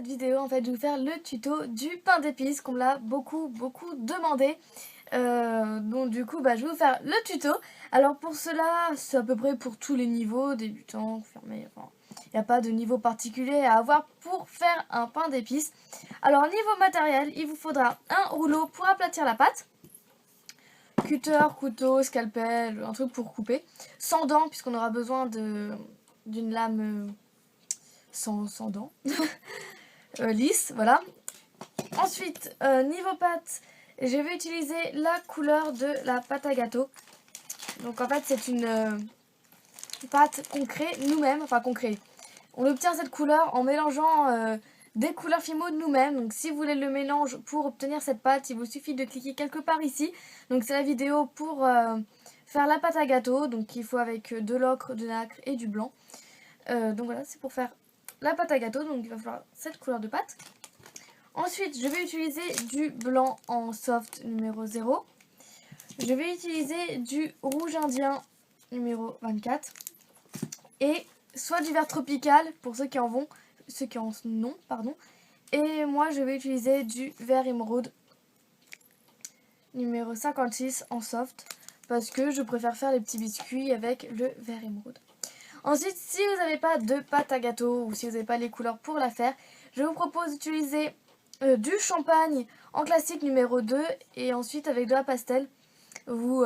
cette vidéo, en fait, je vais vous faire le tuto du pain d'épices qu'on me l'a beaucoup demandé. Donc du coup, je vais vous faire le tuto. Alors pour cela, c'est à peu près pour tous les niveaux, débutants, confirmés, enfin, il n'y a pas de niveau particulier à avoir pour faire un pain d'épices. Alors niveau matériel, il vous faudra un rouleau pour aplatir la pâte, cutter, couteau, scalpel, un truc pour couper, sans dents puisqu'on aura besoin d'une lame sans dents, lisse, voilà. Ensuite, niveau pâte, je vais utiliser la couleur de la pâte à gâteau. Donc en fait, c'est une pâte qu'on crée nous-mêmes, enfin qu'on crée. On obtient cette couleur en mélangeant des couleurs Fimo de nous-mêmes. Donc si vous voulez le mélange pour obtenir cette pâte, il vous suffit de cliquer quelque part ici. Donc c'est la vidéo pour faire la pâte à gâteau. Donc il faut avec de l'ocre, de nacre et du blanc. Donc voilà, c'est pour faire la pâte à gâteau. Donc il va falloir cette couleur de pâte. Ensuite, je vais utiliser du blanc en soft numéro 0. Je vais utiliser du rouge indien numéro 24. Et soit du vert tropical pour ceux qui en ont, pardon. Et moi, je vais utiliser du vert émeraude numéro 56 en soft parce que je préfère faire les petits biscuits avec le vert émeraude. Ensuite, si vous n'avez pas de pâte à gâteau ou si vous n'avez pas les couleurs pour la faire, je vous propose d'utiliser du champagne en classique numéro 2 et ensuite avec de la pastel, vous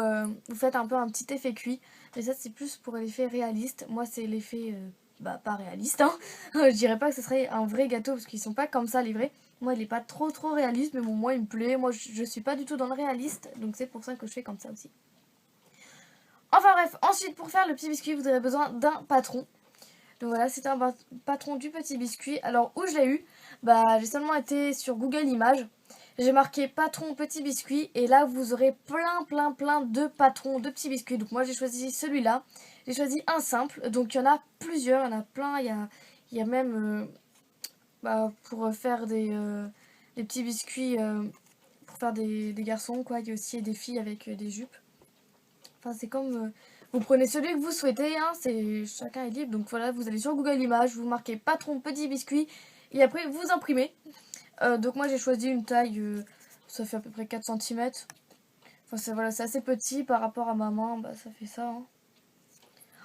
faites un peu un petit effet cuit. Mais ça c'est plus pour l'effet réaliste. Moi c'est l'effet pas réaliste. Hein. Je dirais pas que ce serait un vrai gâteau parce qu'ils sont pas comme ça livrés. Moi il est pas trop réaliste mais bon moi il me plaît. Moi je suis pas du tout dans le réaliste donc c'est pour ça que je fais comme ça aussi. Enfin bref, ensuite pour faire le petit biscuit vous aurez besoin d'un patron. Donc voilà, c'est un patron du petit biscuit. Alors où je l'ai eu, j'ai seulement été sur Google Images. J'ai marqué patron petit biscuit et là vous aurez plein de patrons de petits biscuits. Donc moi j'ai choisi celui-là. J'ai choisi un simple. Donc il y en a plusieurs, il y en a plein. Il y a même pour faire des petits biscuits pour faire des garçons quoi. Il y a aussi des filles avec des jupes. Enfin c'est comme... vous prenez celui que vous souhaitez, hein, chacun est libre. Donc voilà, vous allez sur Google Images, vous marquez patron petit biscuit et après vous imprimez. Donc moi j'ai choisi une taille, ça fait à peu près 4 cm. Enfin voilà, c'est assez petit par rapport à ma main, ça fait ça. Hein.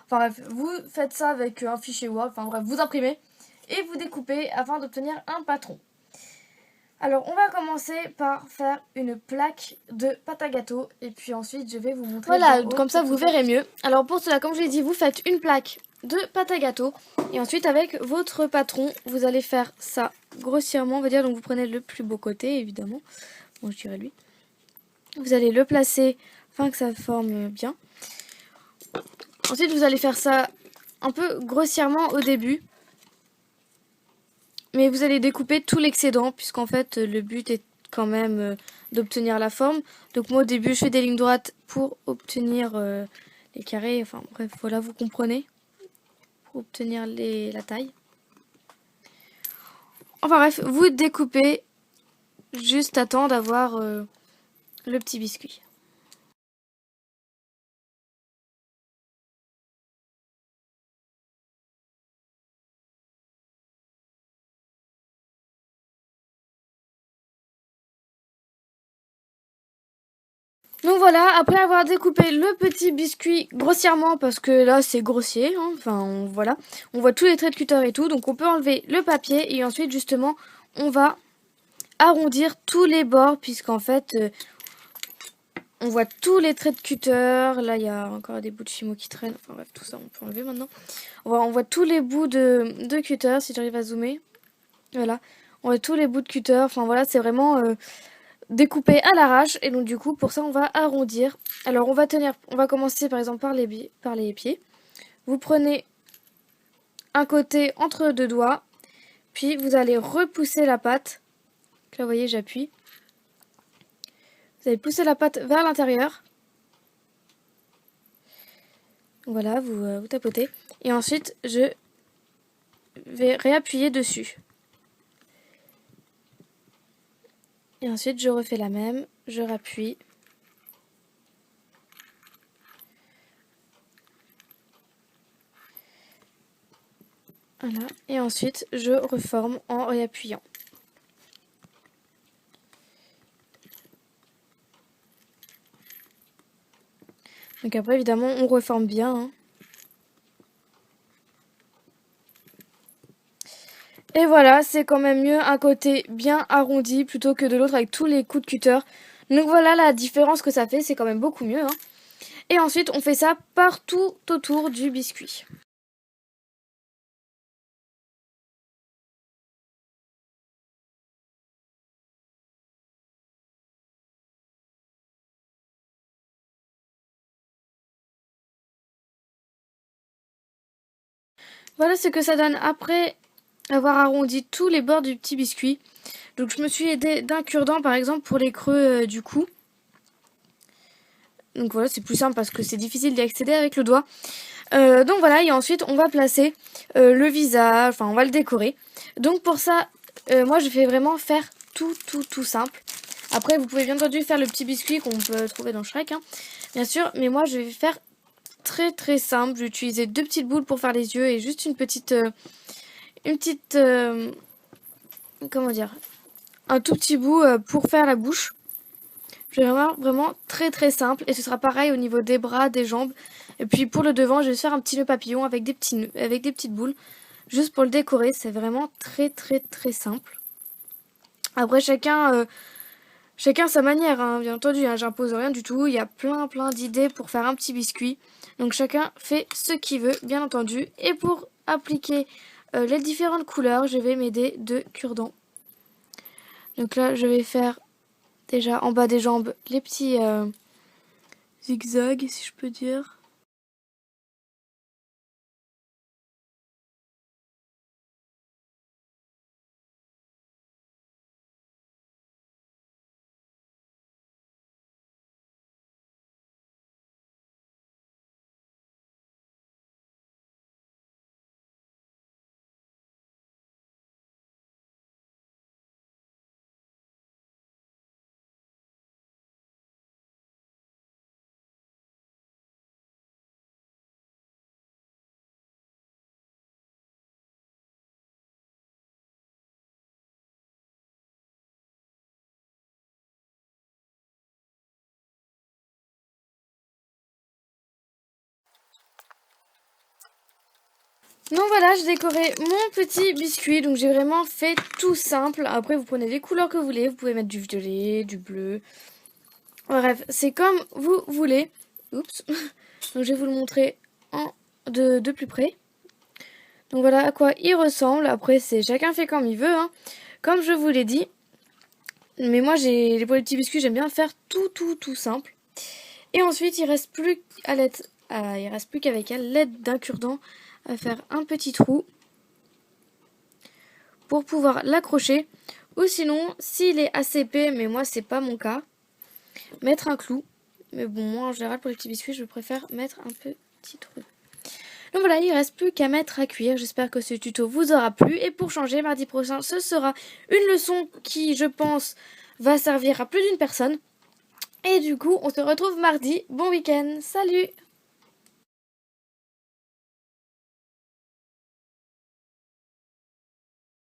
Enfin bref, vous faites ça avec un fichier Word, enfin bref, vous imprimez et vous découpez afin d'obtenir un patron. Alors on va commencer par faire une plaque de pâte à gâteau et puis ensuite je vais vous montrer. Voilà, comme ça vous verrez mieux. Alors pour cela, comme je l'ai dit, vous faites une plaque de pâte à gâteau et ensuite avec votre patron, vous allez faire ça grossièrement, on va dire. Donc vous prenez le plus beau côté évidemment, bon je dirais lui. Vous allez le placer afin que ça forme bien. Ensuite vous allez faire ça un peu grossièrement au début. Mais vous allez découper tout l'excédent puisqu'en fait le but est quand même d'obtenir la forme. Donc moi au début je fais des lignes droites pour obtenir les carrés. Enfin bref, voilà, vous comprenez. Pour obtenir la taille. Enfin bref, vous découpez juste à temps d'avoir le petit biscuit. Donc voilà, après avoir découpé le petit biscuit grossièrement, parce que là c'est grossier, hein, enfin voilà, on voit tous les traits de cutter et tout, donc on peut enlever le papier et ensuite justement on va arrondir tous les bords, puisqu'en fait on voit tous les traits de cutter. Là il y a encore des bouts de Fimo qui traînent, enfin bref, tout ça on peut enlever maintenant. On voit tous les bouts de cutter, si j'arrive à zoomer, voilà, on voit tous les bouts de cutter, enfin voilà, c'est vraiment découpé à l'arrache. Et donc du coup pour ça on va arrondir. Alors on va commencer par exemple par les pieds. Vous prenez un côté entre deux doigts, puis vous allez repousser la pâte. Là vous voyez j'appuie. Vous allez pousser la pâte vers l'intérieur. Voilà, vous tapotez. Et ensuite je vais réappuyer dessus. Et ensuite je refais la même, je rappuie. Voilà. Et ensuite, je reforme en réappuyant. Donc après, évidemment, on reforme bien. Hein. Et voilà, c'est quand même mieux un côté bien arrondi plutôt que de l'autre avec tous les coups de cutter. Donc voilà la différence que ça fait, c'est quand même beaucoup mieux. Hein. Et ensuite, on fait ça partout autour du biscuit. Voilà ce que ça donne après avoir arrondi tous les bords du petit biscuit. Donc je me suis aidée d'un cure-dent par exemple pour les creux du cou. Donc voilà, c'est plus simple parce que c'est difficile d'y accéder avec le doigt. Donc voilà, et ensuite on va placer le visage, enfin on va le décorer. Donc pour ça, moi je vais vraiment faire tout simple. Après vous pouvez bien entendu faire le petit biscuit qu'on peut trouver dans Shrek, hein, bien sûr. Mais moi je vais faire très simple. Je vais utiliser 2 petites boules pour faire les yeux et juste une petite... comment dire, un tout petit bout pour faire la bouche. Je vais vraiment très simple et ce sera pareil au niveau des bras, des jambes. Et puis pour le devant, je vais faire un petit nœud papillon avec des petits nœuds, avec des petites boules, juste pour le décorer. C'est vraiment très simple. Après chacun sa manière, hein, bien entendu. Hein, j'impose rien du tout. Il y a plein d'idées pour faire un petit biscuit. Donc chacun fait ce qu'il veut, bien entendu. Et pour appliquer les différentes couleurs, je vais m'aider de cure-dent. Donc là, je vais faire déjà en bas des jambes les petits zigzags, si je peux dire. Donc voilà, j'ai décoré mon petit biscuit. Donc j'ai vraiment fait tout simple. Après, vous prenez les couleurs que vous voulez. Vous pouvez mettre du violet, du bleu. Bref, c'est comme vous voulez. Oups. Donc je vais vous le montrer de plus près. Donc voilà à quoi il ressemble. Après, c'est chacun fait comme il veut. Hein. Comme je vous l'ai dit. Mais moi, pour les petits biscuits, j'aime bien faire tout simple. Et ensuite, il reste plus qu'avec l'aide d'un cure-dent à faire un petit trou pour pouvoir l'accrocher. Ou sinon, s'il est assez épais, mais moi c'est pas mon cas, mettre un clou. Mais bon, moi en général pour les petits biscuits, je préfère mettre un petit trou. Donc voilà, il ne reste plus qu'à mettre à cuire. J'espère que ce tuto vous aura plu. Et pour changer, mardi prochain, ce sera une leçon qui, je pense, va servir à plus d'une personne. Et du coup, on se retrouve mardi. Bon week-end. Salut!